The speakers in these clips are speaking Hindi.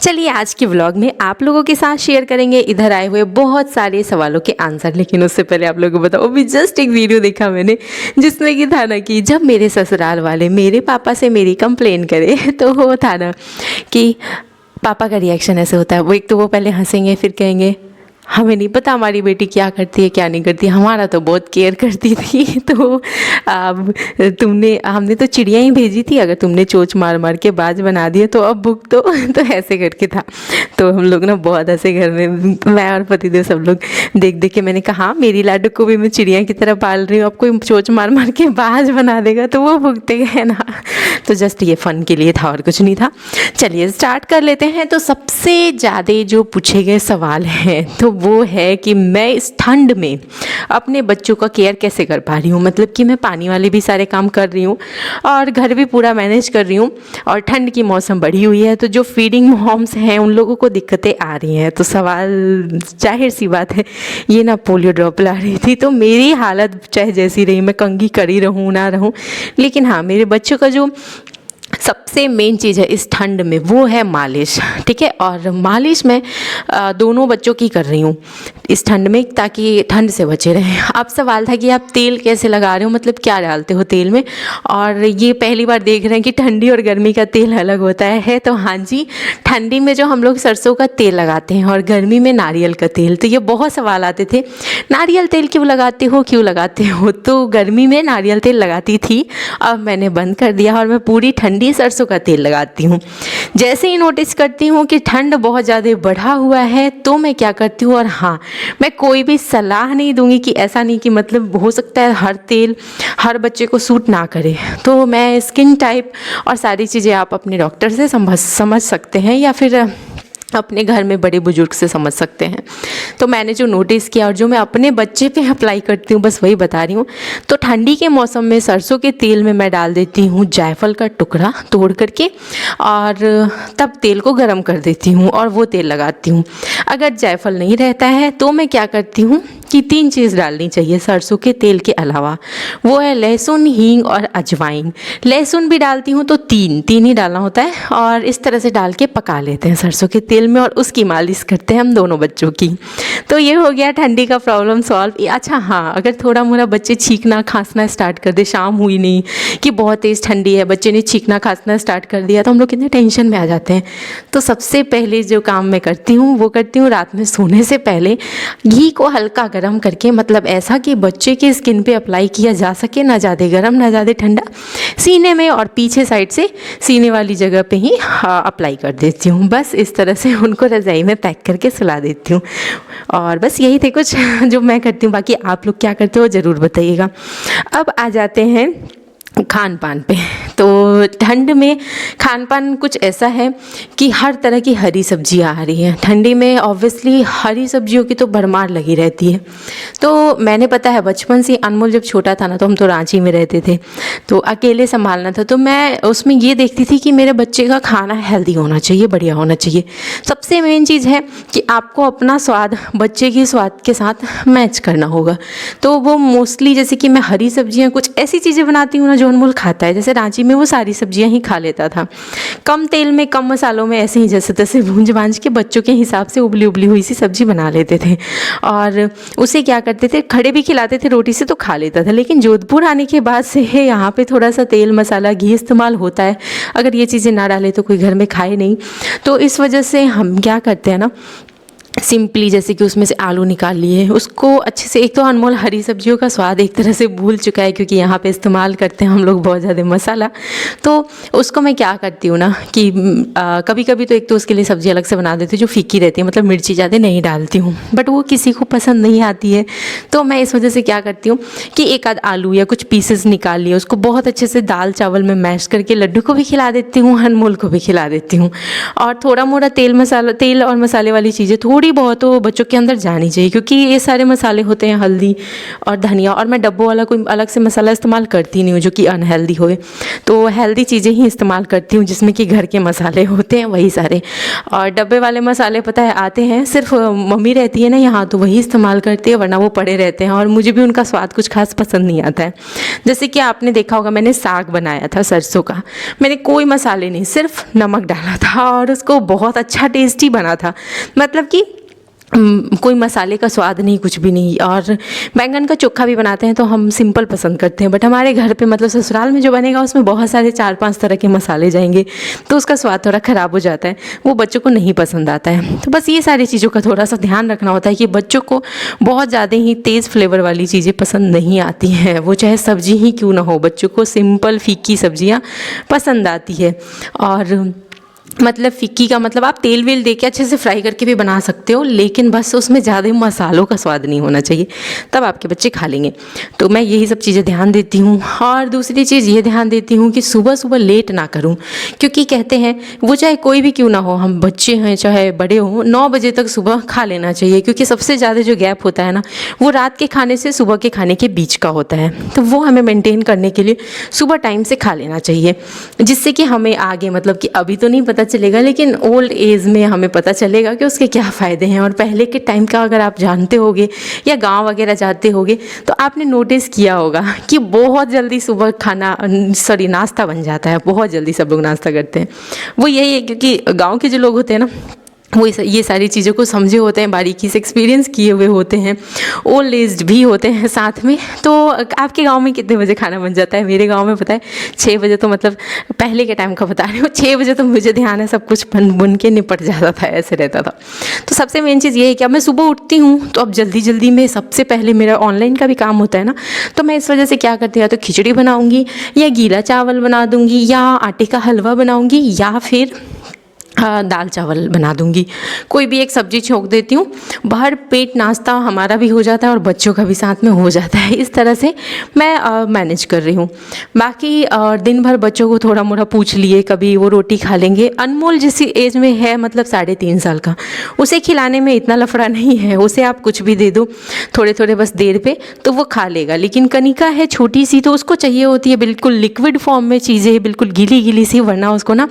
चलिए आज के व्लॉग में आप लोगों के साथ शेयर करेंगे इधर आए हुए बहुत सारे सवालों के आंसर। लेकिन उससे पहले आप लोगों को बताओ, अभी जस्ट एक वीडियो देखा मैंने जिसमें कि था ना कि जब मेरे ससुराल वाले मेरे पापा से मेरी कंप्लेन करे तो वो था ना कि पापा का रिएक्शन ऐसे होता है। वो एक तो वो पहले हंसेंगे, फिर कहेंगे हमें नहीं पता हमारी बेटी क्या करती है क्या नहीं करती, हमारा तो बहुत केयर करती थी। तो अब हमने तो चिड़िया ही भेजी थी, अगर तुमने चोंच मार मार के बाज बना दिए तो अब भुग तो ऐसे करके था। तो हम लोग ना बहुत ऐसे घर में, मैं और पतिदेव सब लोग देख देख के मैंने कहा हाँ, मेरी लाडू को भी मैं चिड़िया की तरह पाल रही हूँ, अब कोई चोंच मार मार के बाज बना देगा तो वो भुगते गए ना। तो जस्ट ये फ़न के लिए था और कुछ नहीं था। चलिए स्टार्ट कर लेते हैं। तो सबसे ज़्यादा जो पूछे गए सवाल हैं तो वो है कि मैं इस ठंड में अपने बच्चों का केयर कैसे कर पा रही हूँ। मतलब कि मैं पानी वाले भी सारे काम कर रही हूँ और घर भी पूरा मैनेज कर रही हूँ, और ठंड की मौसम बढ़ी हुई है तो जो फीडिंग मॉम्स हैं उन लोगों को दिक्कतें आ रही हैं। तो सवाल जाहिर सी बात है, ये ना पोलियो ड्रॉप ला रही थी तो मेरी हालत चाहे जैसी रही, मैं कंघी करी रहूँ ना रहूँ, लेकिन हाँ मेरे बच्चों का जो सबसे मेन चीज़ है इस ठंड में वो है मालिश। ठीक है, और मालिश मैं दोनों बच्चों की कर रही हूँ इस ठंड में ताकि ठंड से बचे रहें। अब सवाल था कि आप तेल कैसे लगा रहे हो, मतलब क्या डालते हो तेल में, और ये पहली बार देख रहे हैं कि ठंडी और गर्मी का तेल अलग होता है। तो हाँ जी, ठंडी में जो हम लोग सरसों का तेल लगाते हैं और गर्मी में नारियल का तेल। तो ये बहुत सवाल आते थे, नारियल तेल क्यों लगाते हो क्यों लगाते हो। तो गर्मी में नारियल तेल लगाती थी, अब मैंने बंद कर दिया और मैं पूरी ठंडी सरसों का तेल लगाती हूँ। जैसे ही नोटिस करती हूँ कि ठंड बहुत ज़्यादा बढ़ा हुआ है तो मैं क्या करती हूँ, और हाँ मैं कोई भी सलाह नहीं दूंगी कि ऐसा नहीं कि मतलब हो सकता है हर तेल हर बच्चे को सूट ना करे। तो मैं स्किन टाइप और सारी चीज़ें आप अपने डॉक्टर से समझ सकते हैं या फिर अपने घर में बड़े बुजुर्ग से समझ सकते हैं। तो मैंने जो नोटिस किया और जो मैं अपने बच्चे पे अप्लाई करती हूँ बस वही बता रही हूँ। तो ठंडी के मौसम में सरसों के तेल में मैं डाल देती हूँ जायफल का टुकड़ा तोड़ करके, और तब तेल को गर्म कर देती हूँ और वो तेल लगाती हूँ। अगर जायफल नहीं रहता है तो मैं क्या करती हूँ कि 3 चीज़ डालनी चाहिए सरसों के तेल के अलावा, वो है लहसुन, हींग और अजवाइन। लहसुन भी डालती हूँ तो 3 ही डालना होता है, और इस तरह से डाल के पका लेते हैं सरसों के तेल में और उसकी मालिश करते हैं हम दोनों बच्चों की। तो ये हो गया ठंडी का प्रॉब्लम सॉल्व। अच्छा हाँ, अगर थोड़ा मोड़ा बच्चे छींकना खांसना स्टार्ट कर दे, शाम हुई नहीं कि बहुत तेज़ ठंडी है, बच्चे ने छींकना खांसना स्टार्ट कर दिया तो हम लोग कितने टेंशन में आ जाते हैं। तो सबसे पहले जो काम मैं करती हूँ वो करती हूँ रात में सोने से पहले घी को हल्का गर्म करके, मतलब ऐसा कि बच्चे के स्किन पे अप्लाई किया जा सके, ना ज़्यादा गर्म ना ज़्यादा ठंडा, सीने में और पीछे साइड से सीने वाली जगह पे ही अप्लाई कर देती हूँ। बस इस तरह से उनको रज़ाई में पैक करके सुला देती हूँ। और बस यही थे कुछ जो मैं करती हूँ, बाकी आप लोग क्या करते हो ज़रूर बताइएगा। अब आ जाते हैं खान पान पे। तो ठंड में खान पान कुछ ऐसा है कि हर तरह की हरी सब्जियां आ रही हैं ठंडी में। ऑब्वियसली हरी सब्जियों की तो भरमार लगी रहती है। तो मैंने पता है बचपन से, अनमोल जब छोटा था ना तो हम तो रांची में रहते थे तो अकेले संभालना था, तो मैं उसमें ये देखती थी कि मेरे बच्चे का खाना हेल्दी होना चाहिए, बढ़िया होना चाहिए। सबसे मेन चीज़ है कि आपको अपना स्वाद बच्चे के स्वाद के साथ मैच करना होगा। तो वो मोस्टली जैसे कि मैं हरी सब्जियाँ कुछ ऐसी चीज़ें बनाती हूँ ना जो अनमोल खाता है। जैसे रांची में वो सारी सब्जियां ही खा लेता था, कम तेल में कम मसालों में, ऐसे ही जैसे तैसे भूंज भांज के बच्चों के हिसाब से उबली उबली हुई सी सब्जी बना लेते थे। और उसे क्या करते थे, खड़े भी खिलाते थे, रोटी से तो खा लेता था। लेकिन जोधपुर आने के बाद से है यहाँ पे थोड़ा सा तेल मसाला घी इस्तेमाल होता है, अगर ये चीज़ें ना डाले तो कोई घर में खाए नहीं। तो इस वजह से हम क्या करते हैं ना, सिंपली जैसे कि उसमें से आलू निकाल लिए, उसको अच्छे से, एक तो अनमोल हरी सब्जियों का स्वाद एक तरह से भूल चुका है क्योंकि यहाँ पे इस्तेमाल करते हैं हम लोग बहुत ज़्यादा मसाला। तो उसको मैं क्या करती हूँ ना कि कभी कभी तो एक तो उसके लिए सब्ज़ी अलग से बना देती हूँ जो फीकी रहती है, मतलब मिर्ची ज़्यादा नहीं डालती हूँ, बट वो किसी को पसंद नहीं आती है। तो मैं इस वजह से क्या करती हूँ कि एक आध आलू या कुछ पीसेस निकाल लिए, उसको बहुत अच्छे से दाल चावल में मैश करके लड्डू को भी खिला देती हूँ, अनमोल को भी खिला देती हूँ। और थोड़ा मोड़ा तेल और मसाले वाली चीज़ें थोड़ी थोड़ी बहुत तो बच्चों के अंदर जानी चाहिए, क्योंकि ये सारे मसाले होते हैं, हल्दी और धनिया, और मैं डब्बों वाला कोई अलग से मसाला इस्तेमाल करती नहीं हूँ जो कि अनहेल्दी होए। तो हेल्दी चीज़ें ही इस्तेमाल करती हूँ जिसमें कि घर के मसाले होते हैं वही सारे। और डब्बे वाले मसाले पता है आते हैं सिर्फ मम्मी रहती है ना यहाँ, तो वही इस्तेमाल करती है, वरना वो पड़े रहते हैं और मुझे भी उनका स्वाद कुछ खास पसंद नहीं आता है। जैसे कि आपने देखा होगा, मैंने साग बनाया था सरसों का, मैंने कोई मसाले नहीं, सिर्फ नमक डाला था और उसको बहुत अच्छा टेस्टी बना था। मतलब कि कोई मसाले का स्वाद नहीं, कुछ भी नहीं। और बैंगन का चोखा भी बनाते हैं तो हम सिंपल पसंद करते हैं, बट हमारे घर पे मतलब ससुराल में जो बनेगा उसमें बहुत सारे 4-5 तरह के मसाले जाएंगे, तो उसका स्वाद थोड़ा ख़राब हो जाता है, वो बच्चों को नहीं पसंद आता है। तो बस ये सारी चीज़ों का थोड़ा सा ध्यान रखना होता है कि बच्चों को बहुत ज़्यादा ही तेज़ फ्लेवर वाली चीज़ें पसंद नहीं आती हैं, वो चाहे सब्जी ही क्यों ना हो, बच्चों को सिंपल फीकी सब्जियाँ पसंद आती है। और मतलब फिक्की का मतलब आप तेल वेल दे के अच्छे से फ्राई करके भी बना सकते हो, लेकिन बस उसमें ज़्यादा मसालों का स्वाद नहीं होना चाहिए, तब आपके बच्चे खा लेंगे। तो मैं यही सब चीज़ें ध्यान देती हूँ। और दूसरी चीज़ ये ध्यान देती हूँ कि सुबह सुबह लेट ना करूँ, क्योंकि कहते हैं वो चाहे कोई भी क्यों ना हो, हम बच्चे हैं चाहे बड़े हों, 9 बजे तक सुबह खा लेना चाहिए, क्योंकि सबसे ज़्यादा जो गैप होता है ना वो रात के खाने से सुबह के खाने के बीच का होता है। तो वो हमें मेंटेन करने के लिए सुबह टाइम से खा लेना चाहिए, जिससे कि हमें आगे मतलब कि अभी तो नहीं पता चलेगा, लेकिन ओल्ड एज में हमें पता चलेगा कि उसके क्या फ़ायदे हैं। और पहले के टाइम का अगर आप जानते होगे या गांव वगैरह जाते होगे तो आपने नोटिस किया होगा कि बहुत जल्दी सुबह खाना नाश्ता बन जाता है, बहुत जल्दी सब लोग नाश्ता करते हैं। वो यही है क्योंकि गाँव के जो लोग होते हैं ना वो ये सारी चीज़ों को समझे होते हैं, बारीकी से एक्सपीरियंस किए हुए होते हैं, ओल्ड एज्ड भी होते हैं साथ में। तो आपके गांव में कितने बजे खाना बन जाता है? मेरे गांव में पता है 6 बजे, तो मतलब पहले के टाइम का बता रही हूँ, 6 बजे तो मुझे ध्यान है सब कुछ बन बुन के निपट जाता था, ऐसे रहता था। तो सबसे मेन चीज़ ये है कि अब मैं सुबह उठती हूँ तो अब जल्दी जल्दी में सबसे पहले मेरा ऑनलाइन का भी काम होता है ना, तो मैं इस वजह से क्या करती हूँ, या तो खिचड़ी बनाऊँगी या गीला चावल बना दूँगी या आटे का हलवा बनाऊँगी या फिर दाल चावल बना दूंगी, कोई भी एक सब्जी छोंक देती हूँ। भर पेट नाश्ता हमारा भी हो जाता है और बच्चों का भी साथ में हो जाता है। इस तरह से मैं मैनेज कर रही हूँ। बाकी दिन भर बच्चों को थोड़ा मोड़ा पूछ लिए, कभी वो रोटी खा लेंगे। अनमोल जिस एज में है मतलब 3.5 साल का, उसे खिलाने में इतना लफड़ा नहीं है, उसे आप कुछ भी दे दो थोड़े थोड़े बस देर पे तो वो खा लेगा। लेकिन कनिका है छोटी सी, तो उसको चाहिए होती है बिल्कुल लिक्विड फॉर्म में चीज़ें, बिल्कुल गीली गीली सी, वरना उसको ना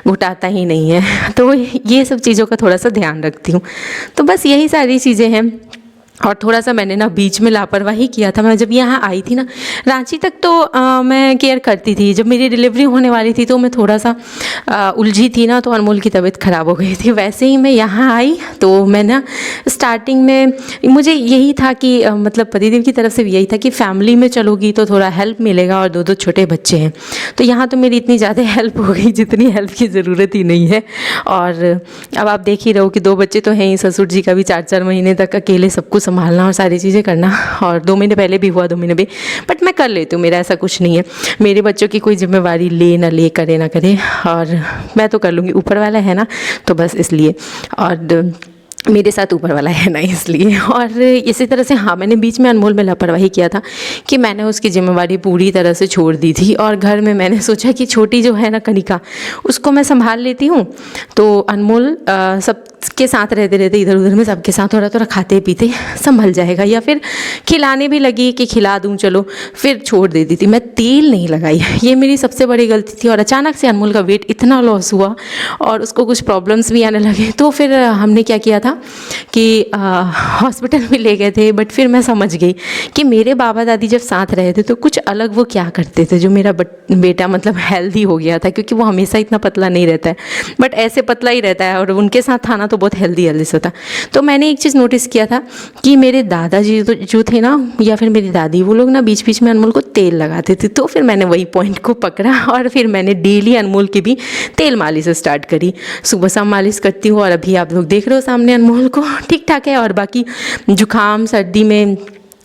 घुटाता ही नहीं है। तो ये सब चीज़ों का थोड़ा सा ध्यान रखती हूँ। तो बस यही सारी चीज़ें हैं। और थोड़ा सा मैंने ना बीच में लापरवाही किया था। मैं जब यहाँ आई थी ना रांची तक तो मैं केयर करती थी। जब मेरी डिलीवरी होने वाली थी तो मैं थोड़ा सा उलझी थी ना, तो अनमोल की तबीयत ख़राब हो गई थी। वैसे ही मैं यहाँ आई तो मैं ना स्टार्टिंग में मुझे यही था कि मतलब पतिदेव की तरफ से भी यही था कि फैमिली में चलोगी तो थोड़ा हेल्प मिलेगा, और 2 छोटे बच्चे हैं तो यहाँ तो मेरी इतनी ज़्यादा हेल्प हो गई जितनी हेल्प की ज़रूरत ही नहीं है। और अब आप देख ही रहो कि 2 बच्चे तो हैं ही, ससुर जी का भी 4-4 महीने तक अकेले सब कुछ संभालना और सारी चीज़ें करना। और 2 महीने पहले भी हुआ, 2 महीने भी, बट मैं कर लेती हूँ, मेरा ऐसा कुछ नहीं है। मेरे बच्चों की कोई जिम्मेवारी ले ना ले, करे ना करे, और मैं तो कर लूँगी, ऊपर वाला है ना, तो बस इसलिए। और मेरे साथ ऊपर वाला है ना, इसलिए। और इसी तरह से हाँ, मैंने बीच में अनमोल में लापरवाही किया था कि मैंने उसकी जिम्मेवारी पूरी तरह से छोड़ दी थी। और घर में मैंने सोचा कि छोटी जो है ना कनिका, उसको मैं संभाल लेती हूँ, तो अनमोल सब के साथ रहते रहते इधर उधर में सबके साथ थोड़ा थोड़ा खाते पीते संभल जाएगा। या फिर खिलाने भी लगी कि खिला दूँ चलो, फिर छोड़ देती थी। मैं तेल नहीं लगाई, ये मेरी सबसे बड़ी गलती थी। और अचानक से अनमोल का वेट इतना लॉस हुआ और उसको कुछ प्रॉब्लम्स भी आने लगे, तो फिर हमने क्या किया था कि हॉस्पिटल में ले गए थे। बट फिर मैं समझ गई कि मेरे बाबा दादी जब साथ रहे थे तो कुछ अलग वो क्या करते थे, जो मेरा बेटा मतलब हेल्दी हो गया था, क्योंकि वो हमेशा इतना पतला नहीं रहता है, बट ऐसे पतला ही रहता है। और उनके साथ था ना तो बहुत हेल्दी सा था। तो मैंने एक चीज़ नोटिस किया था कि मेरे दादाजी जो थे ना, या फिर मेरी दादी, वो लोग ना बीच बीच में अनमोल को तेल लगाते थे। तो फिर मैंने वही पॉइंट को पकड़ा और फिर मैंने डेली अनमोल की भी तेल मालिश स्टार्ट करी। सुबह शाम मालिश करती हूँ, और अभी आप लोग देख रहे हो सामने अनमोल को ठीक ठाक है। और बाकी जुकाम सर्दी में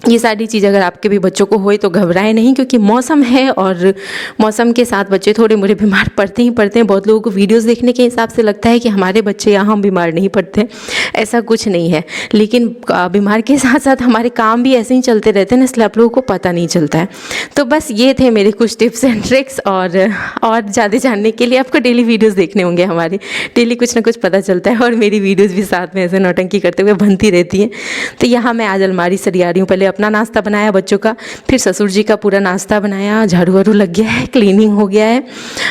ये सारी चीज़ अगर आपके भी बच्चों को होए तो घबराएं नहीं, क्योंकि मौसम है और मौसम के साथ बच्चे थोड़े मोड़े बीमार पड़ते ही पड़ते हैं। बहुत लोगों को वीडियोस देखने के हिसाब से लगता है कि हमारे बच्चे यहाँ हम बीमार नहीं पड़ते, ऐसा कुछ नहीं है। लेकिन बीमार के साथ साथ हमारे काम भी ऐसे ही चलते रहते हैं ना, इसलिए आप लोगों को पता नहीं चलता है। तो बस ये थे मेरे कुछ टिप्स एंड ट्रिक्स, और ज़्यादा जानने के लिए आपको डेली वीडियोज़ देखने होंगे हमारे। डेली कुछ ना कुछ पता चलता है, और मेरी वीडियोज़ भी साथ में ऐसे नौटंकी करते हुए बनती रहती हैं। तो यहाँ मैं आज अलमारी सरिया रही हूँ। पहले अपना नाश्ता बनाया बच्चों का, फिर ससुर जी का पूरा नाश्ता बनाया, झाड़ू वाड़ू लग गया है, क्लीनिंग हो गया है,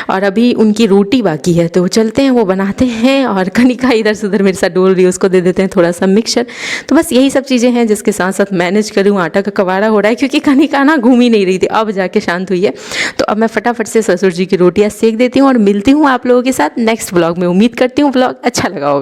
और अभी उनकी रोटी बाकी है, तो चलते हैं वो बनाते हैं। और कनिका इधर से उधर मेरे साथ डोल रही है, उसको दे देते हैं थोड़ा सा मिक्सचर। तो बस यही सब चीज़ें हैं जिसके साथ साथ मैनेज करूँ। आटा का कवाड़ा हो रहा है क्योंकि कनिका ना घूम ही नहीं रही थी, अब जाके शांत हुई है। तो अब मैं फटाफट से ससुर जी की रोटियाँ सेक देती हूँ और मिलती हूँ आप लोगों के साथ नेक्स्ट ब्लॉग में। उम्मीद करती हूँ ब्लॉग अच्छा लगा होगा।